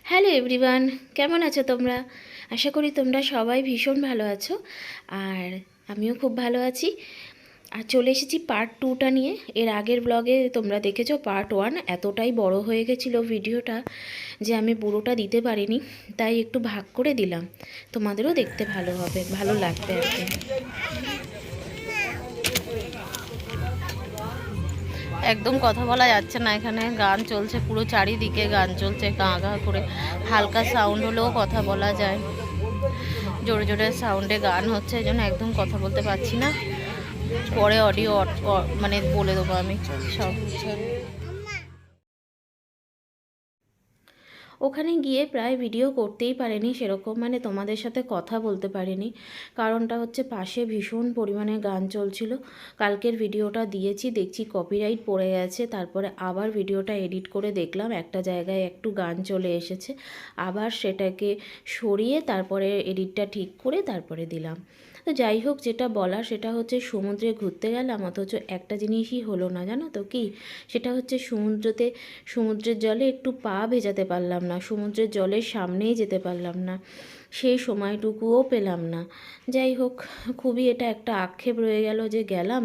Hello everyone, কেমন আছো তোমরা? আশা করি তোমরা সবাই ভীষণ ভালো আছো। আর আমিও খুব ভালো আছি। আর চলে এসেছি পার্ট 2টা নিয়ে। এর আগের ব্লগে তোমরা দেখেছো পার্ট 1 এতটাই বড় হয়ে গেছিলো ভিডিওটা যে আমি পুরোটা দিতে পারিনি, তাই একটু ভাগ করে দিলাম। তোমাদেরও দেখতে ভালো হবে, ভালো লাগবে আর কি। একদম কথা বলা যাচ্ছে না, এখানে গান চলছে, পুরো চারিদিকে গান চলছে গাঁ গাঁ করে। হালকা সাউন্ড হলেও কথা বলা যায়, জোরে জোরে সাউন্ডে গান হচ্ছে, এই জন্য একদম কথা বলতে পারছি না। পরে অডিও মানে বলে দেবো আমি সব। ওখানে গিয়ে প্রায় ভিডিও করতেই পারিনি সেরকম, মানে তোমাদের সাথে কথা বলতে পারিনি। কারণটা হচ্ছে পাশে ভীষণ পরিমাণে গান চলছিল। কালকের ভিডিওটা দিয়েছি, দেখছি কপিরাইট পড়ে গেছে। তারপরে আবার ভিডিওটা এডিট করে দেখলাম একটা জায়গায় একটু গান চলে এসেছে, আবার সেটাকে সরিয়ে তারপরে এডিটটা ঠিক করে তারপরে দিলাম। তো যাই হোক, যেটা বলার সেটা হচ্ছে সমুদ্রে ঘুরতে গেলাম, অথচ একটা জিনিসই হলো না, জানো তো কি? সেটা হচ্ছে সমুদ্রের জলে একটু পা ভেজাতে পারলাম না, সমুদ্রের জলের সামনেই যেতে পারলাম না, সেই সময়টুকুও পেলাম না। যাই হোক, খুবই এটা একটা আক্ষেপ রয়ে গেল যে গেলাম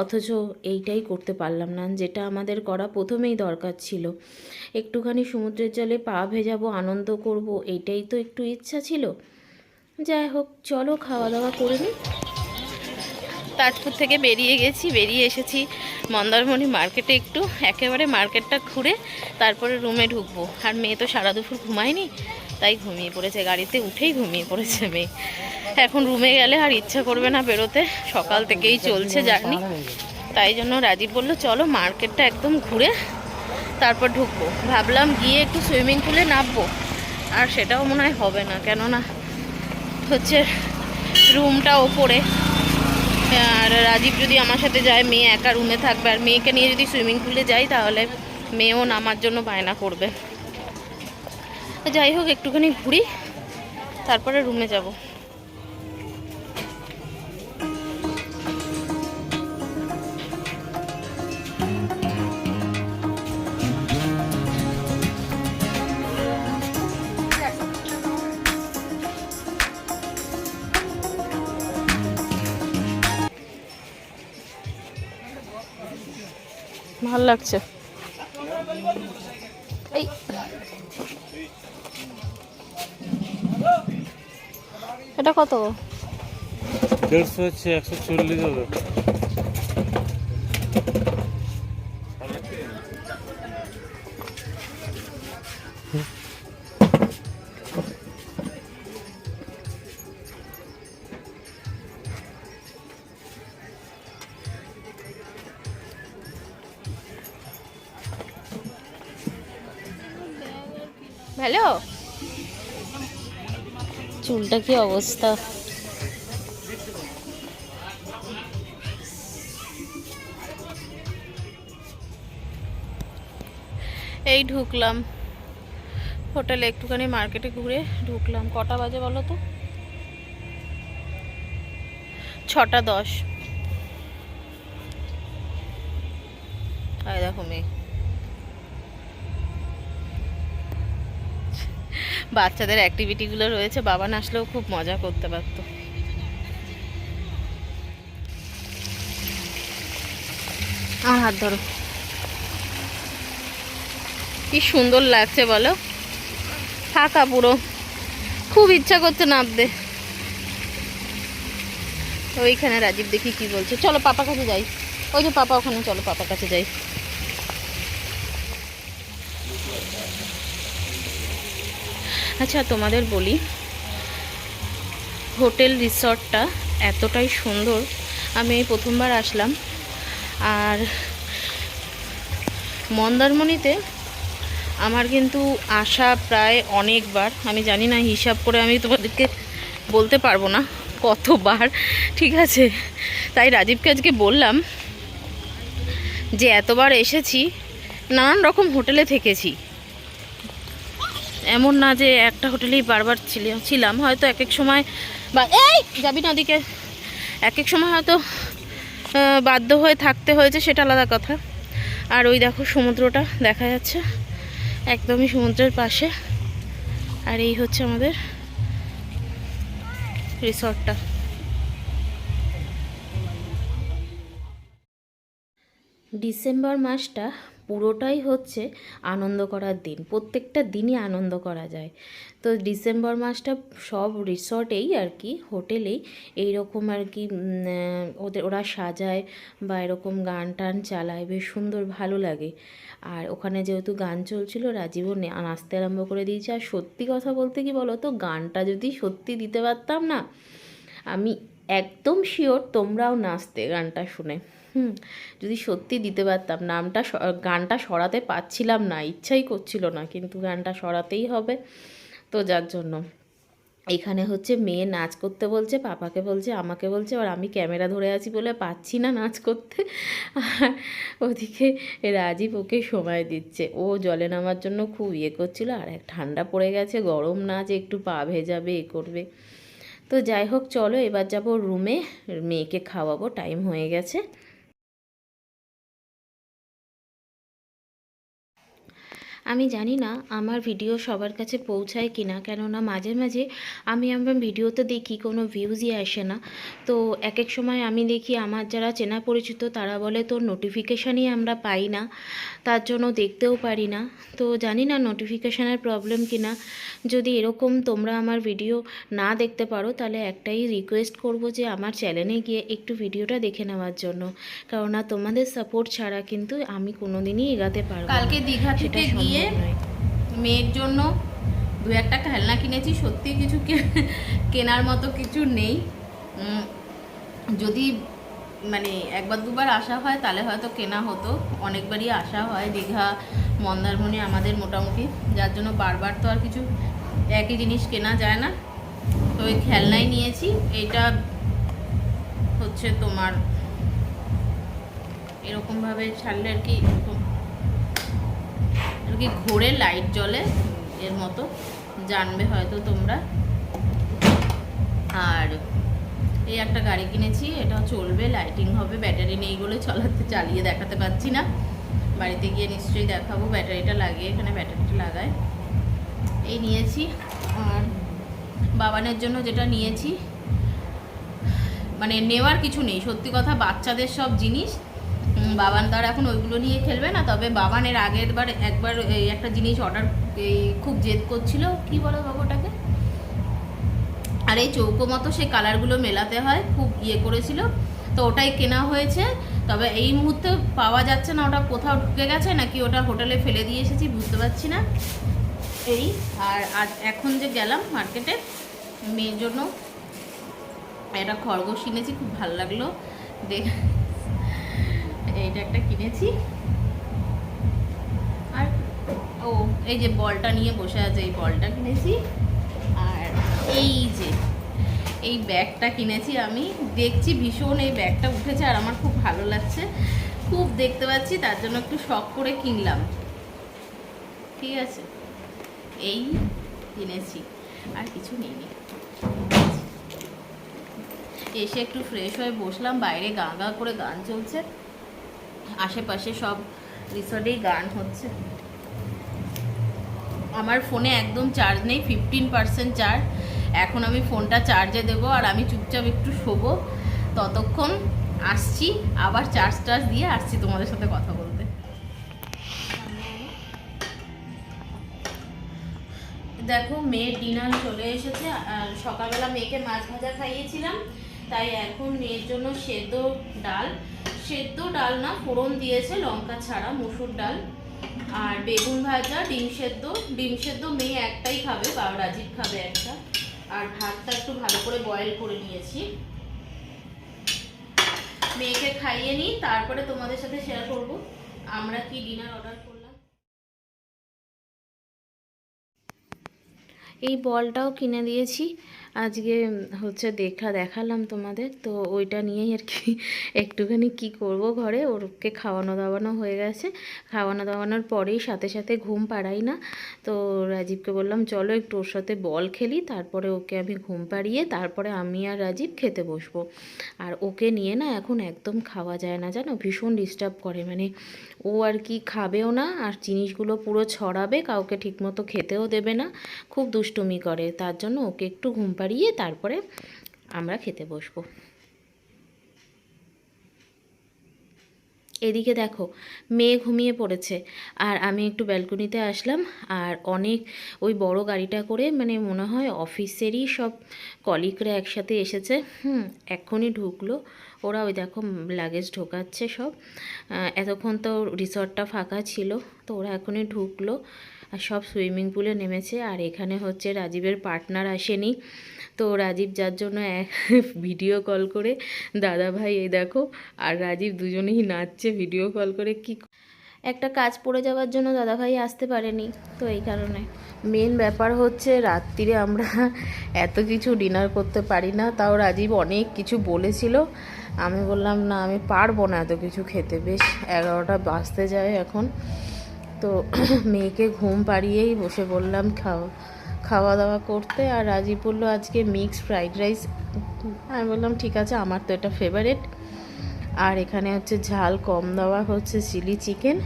অথচ এইটাই করতে পারলাম না, যেটা আমাদের করা প্রথমেই দরকার ছিল। একটুখানি সমুদ্রের জলে পা ভেজাবো, আনন্দ করব, এইটাই তো একটু ইচ্ছা ছিল। যাই হোক, চলো খাওয়া দাওয়া করে নিই। তাজপুর থেকে বেরিয়ে এসেছি মন্দারমণি মার্কেটে, একটু একেবারে মার্কেটটা ঘুরে তারপরে রুমে ঢুকবো। আর মেয়ে তো সারা দুপুর ঘুমায়নি, তাই ঘুমিয়ে পড়েছে, গাড়িতে উঠেই ঘুমিয়ে পড়েছে মেয়ে। এখন রুমে গেলে আর ইচ্ছা করবে না বেরোতে, সকাল থেকেই চলছে জার্নি। তাই জন্য রাজীব বললো চলো মার্কেটটা একদম ঘুরে তারপর ঢুকবো। ভাবলাম গিয়ে একটু সুইমিং পুলে নামবো, আর সেটাও মনে হয় হবে না, কেননা হচ্ছে রুমটা ওপরে। আর রাজীব যদি আমার সাথে যায়, মেয়ে একা রুমে থাকবে, আর মেয়েকে নিয়ে যদি সুইমিং পুলে যাই তাহলে মেয়েও নামার জন্য বায়না করবে। যাই হোক, একটুখানি ঘুরি তারপরে রুমে যাব। ভাল লাগছে। এই এটা কত? 150 হচ্ছে, 140 হবে। ভালো। চুলটা কি অবস্থা! এই ঢুকলাম হোটেলে, একটুখানি মার্কেটে ঘুরে ঢুকলাম। কটা বাজে বলো তো? 6টা 10। আয় দেখো মেয়ে, বাচ্চাদের অ্যাক্টিভিটিগুলো রয়েছে, বাবা না আসলেও খুব মজা করতে পারতো। আমার হাত ধরো। কি সুন্দর লাগছে বলো, ফাঁকা পুরো, খুব ইচ্ছা করছে নামতে। ওইখানে রাজীব দেখি কি বলছে, চলো পাপা কাছে যাই। ওই যে পাপা ওখানে, চলো পাপার কাছে যাই। আচ্ছা তোমাদের বলি, হোটেল রিসর্টটা এতটাই সুন্দর, আমি এই প্রথমবার আসলাম। আর মন্দারমণিতে আমার কিন্তু আসা প্রায় অনেকবার, আমি জানি না হিসাব করে আমি তোমাদেরকে বলতে পারবো না কতবার, ঠিক আছে? তাই রাজীবকে আজকে বললাম যে এতবার এসেছি, নানান রকম হোটেলে থেকেছি, এমন না যে একটা হোটেলেই বারবার ছিলাম। হয়তো এক এক সময় বা এই যাবি না ওদিকে, এক এক সময় হয়তো বাধ্য হয়ে থাকতে হয়েছে, সেটা আলাদা কথা। আর ওই দেখো সমুদ্রটা দেখা যাচ্ছে, একদমই সমুদ্রের পাশে। আর এই হচ্ছে আমাদের রিসর্টটা। ডিসেম্বর মাসটা পুরোটাই হচ্ছে আনন্দ করার দিন, প্রত্যেকটা দিনই আনন্দ করা যায়। তো ডিসেম্বর মাসটা সব রিসর্টেই আর কি, হোটেলেই এইরকম আর কি ওরা সাজায় বা এরকম গান টান চালায়, বেশ সুন্দর ভালো লাগে। আর ওখানে যেহেতু গান চলছিল, রাজীবও নাচতে আরম্ভ করে দিয়েছে। আর সত্যি কথা বলতে কি বলো তো, গানটা যদি সত্যি দিতে পারতাম না, আমি একদম শিওর তোমরাও নাচতে গানটা শুনে। যদি সত্যি দিতে পারতাম, গানটা সরাতে পারছিলাম না, ইচ্ছাই করছিল না, কিন্তু গানটা সরাতেই হবে। তো যার জন্য এখানে হচ্ছে মেয়ে নাচ করতে বলছে, পাপাকে বলছে, আমাকে বলছে, আর আমি ক্যামেরা ধরে আছি বলে পাচ্ছি না নাচ করতে। আর ওদিকে রাজীব ওকে সময় দিচ্ছে, ও জলে নামার জন্য খুব করছিল। আর ঠান্ডা পড়ে গেছে, গরম নাচ, একটু পা ভেজাবে, করবে। তো যাই হোক, চলো এবার যাব রুমে, মেয়েকে খাওয়াবো, টাইম হয়ে গেছে। আমি জানি না আমার ভিডিও সবার কাছে পৌঁছায় কি না, কেননা মাঝে মাঝে আমি আমার ভিডিওতে দেখি কোনো ভিউজই আসে না। তো এক এক সময় আমি দেখি আমার যারা চেনা পরিচিত তারা বলে তোর নোটিফিকেশানই আমরা পাই না, তার জন্য দেখতেও পারি না। তো জানি না নোটিফিকেশানের প্রবলেম কি না। যদি এরকম তোমরা আমার ভিডিও না দেখতে পারো, তাহলে একটাই রিকোয়েস্ট করব যে আমার চ্যানেলে গিয়ে একটু ভিডিওটা দেখে নেওয়ার জন্য, কেননা তোমাদের সাপোর্ট ছাড়া কিন্তু আমি কোনোদিনই এগাতে পারবো না। কালকে দীঘা থেকে গিয়ে মেয়ের জন্য দু একটা খেলনা কিনেছি। সত্যি কিছু কেনার মতো কিছু নেই। যদি মানে একবার দুবার আসা হয় তাহলে হয়তো কেনা হতো। অনেকবারই আসা হয় দীঘা, মন্দারমণি আমাদের মোটামুটি, যার জন্য বারবার তো আর কিছু একই জিনিস কেনা যায় না। তো ওই খেলনাই নিয়েছি। এইটা হচ্ছে তোমার এরকমভাবে ছাড়লে আর কি ঘোরে, লাইট জ্বলে, এর মতো জানবে হয়তো তোমরা। আর এই একটা গাড়ি কিনেছি, এটা চলবে, লাইটিং হবে, ব্যাটারি নেই বলে চালিয়ে দেখাতে পারছি না। বাড়িতে গিয়ে নিশ্চয়ই দেখাবো। ব্যাটারিটা লাগিয়ে, এখানে ব্যাটারিটা লাগায়, এই নিয়েছি। আর বাবানের জন্য যেটা নিয়েছি, মানে নেওয়ার কিছু নেই সত্যি কথা, বাচ্চাদের সব জিনিস। বাবান তার এখন ওইগুলো নিয়ে খেলবে না। তবে বাবানের আগের বার একবার এই একটা জিনিস অর্ডার, খুব জেদ করছিল, কি বলো বাবুটাকে, আর এই চৌকো মতো সেই কালারগুলো মেলাতে হয়, খুব করেছিল। তো ওটাই কেনা হয়েছে। তবে এই মুহূর্তে পাওয়া যাচ্ছে না, ওটা কোথাও ঢুকে গেছে নাকি ওটা হোটেলে ফেলে দিয়ে এসেছি, বুঝতে পারছি না। এই আর এখন যে গেলাম মার্কেটে, মেয়ের জন্য একটা খরগোশ কিনেছি, খুব ভালো লাগলো দেখ। এইটা একটা কিনেছি। আর ও এই যে বলটা নিয়ে বসে আছে, এই বলটা কিনেছি। আর এই যে এই ব্যাগটা কিনেছি আমি, দেখছি ভীষণ এই ব্যাগটা উঠেছে আর আমার খুব ভালো লাগছে, খুব দেখতে পাচ্ছি, তার জন্য একটু শখ করে কিনলাম। ঠিক আছে, এই কিনেছি, আর কিছু নেই। এসে একটু ফ্রেশ হয়ে বসলাম, বাইরে গা গা করে গান চলছে, আশেপাশে সব রিসর্টেই গান হচ্ছে। আমার ফোনে একদম চার্জ নেই, 15% চার্জ। এখন আমি ফোনটা চার্জে দেবো আর আমি চুপচাপ একটু শোবো, ততক্ষণ আসছি, আবার চার্জ দিয়ে আসছি তোমাদের সাথে কথা বলতে। দেখো মেয়ের ডিনার চলে এসেছে। সকালবেলা মেয়েকে মাছ ভাজা খাইয়েছিলাম, তাই এখন মেয়ের জন্য সেদ্ধ ডাল না, ফোড়ন দিয়েছে লঙ্কা ছাড়া, মসুর ডাল আর বেগুন ভাজা, ডিম সেদ্ধ মেয়ে একটাই খাবে, বা রাজীব খাবে একটা। আর ভাতটা একটু ভালো করে বয়েল করে নিয়েছি। মেয়েকে খাইয়ে নিই, তারপরে তোমাদের সাথে শেয়ার করব আমরা কি ডিনার অর্ডার করলাম। এই বলটাও কিনে দিয়েছি। আজকে হচ্ছে দেখালাম তোমাদের, তো ওইটা নিয়েই আর কি একটুখানি কি করব ঘরে। ওরকে খাওয়ানো দাওয়ানো হয়ে গেছে, খাওয়ানো দাওয়ানোর পরেই সাথে সাথে ঘুম পাড়াই না। তো রাজীবকে বললাম চলো একটু ওর সাথে বল খেলি, তারপরে ওকে আমি ঘুম পাড়িয়ে তারপরে আমি আর রাজীব খেতে বসবো। আর ওকে নিয়ে না এখন একদম খাওয়া যায় না জানো, ভীষণ ডিস্টার্ব করে, মানে ও আর কি খাবেও না, আর জিনিসগুলো পুরো ছড়াবে, কাউকে ঠিকমতো খেতেও দেবে না, খুব দুষ্টুমি করে। তার জন্য ওকে একটু ঘুম পাড়িয়ে তারপরে আমরা খেতে বসবো। এদিকে দেখো মেয়ে ঘুমিয়ে পড়েছে, আর আমি একটু ব্যালকনিতে আসলাম। আর অনেক ওই বড় গাড়িটা করে, মানে মনে হয় অফিসেরই সব কলিগরা একসাথে এসেছে। এক্ষুনি ঢুকলো ওরা, ওই দেখো লাগেজ ঢোকাচ্ছে সব। এতক্ষণ তো রিসর্টটা ফাঁকা ছিল, তো ওরা এখনই ঢুকলো আর সব সুইমিং পুলে নেমেছে। আর এখানে হচ্ছে রাজীবের পার্টনার আসেনি, তো রাজীব যার জন্য ভিডিও কল করে, দাদা ভাই এই দেখো আর রাজীব দুজনেই নাচছে ভিডিও কল করে। কি একটা কাজ পড়ে যাওয়ার জন্য দাদা ভাই আসতে পারেনি, তো এই কারণে। মেন ব্যাপার হচ্ছে রাত্রিরে আমরা এত কিছু ডিনার করতে পারি না, তাও রাজীব অনেক কিছু বলেছিল। আমি বললাম না, আমি পারবো না এত কিছু খেতে, বেশ 11টা বাজতে যায় এখন। তো মেয়েকে ঘুম পাড়িয়েই বসে বললাম খাওয়া দাওয়া করতে। আর রাজীব বললো আজকে মিক্স ফ্রাইড রাইস। আমি বললাম ঠিক আছে, আমার তো এটা ফেভারিট। আর এখানে হচ্ছে ঝাল কম দেওয়া হচ্ছে চিলি চিকেন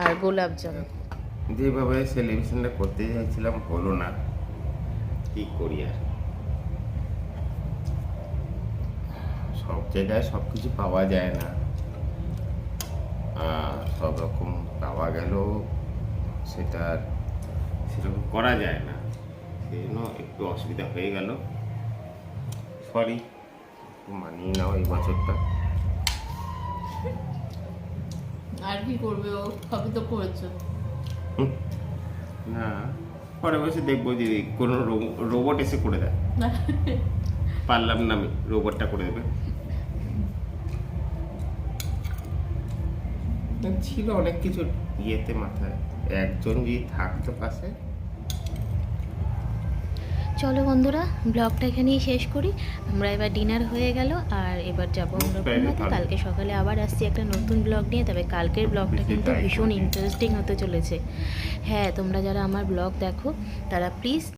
আর গোলাপ জামুন। যেভাবে সেলিব্রেশনটা করতে চাইছিলাম হলো না, কি করি আর। সব জায়গায় সব কিছু পাওয়া যায় না, সব রকম পাওয়া গেলেও সেটা সেরকম করা যায় না, সেই জন্য একটু অসুবিধা হয়ে গেল। সরি, একটু মানিয়ে নাও এই বছরটা। আর কি করবে, ও সবই তো করেছে। না, পরে বসে দেখবো যে কোনো রোবট এসে করে দেয়। পারলাম না আমি, রোবটটা করে দেবে। ছিল অনেক কিছু ইয়েতে মাথায়, একজন যদি থাকতো পাশে। চলো বন্ধুরা, ব্লগটা এখানেই শেষ করি। আমরা এবার ডিনার হয়ে গেল, আর এবার যাবো আমরা ঘুমাতে। কালকে সকালে আবার আসছি একটা নতুন ব্লগ নিয়ে। তবে কালকের ব্লগটা কিন্তু ভীষণ ইন্টারেস্টিং হতে চলেছে। হ্যাঁ, তোমরা যারা আমার ব্লগ দেখো তারা প্লিজ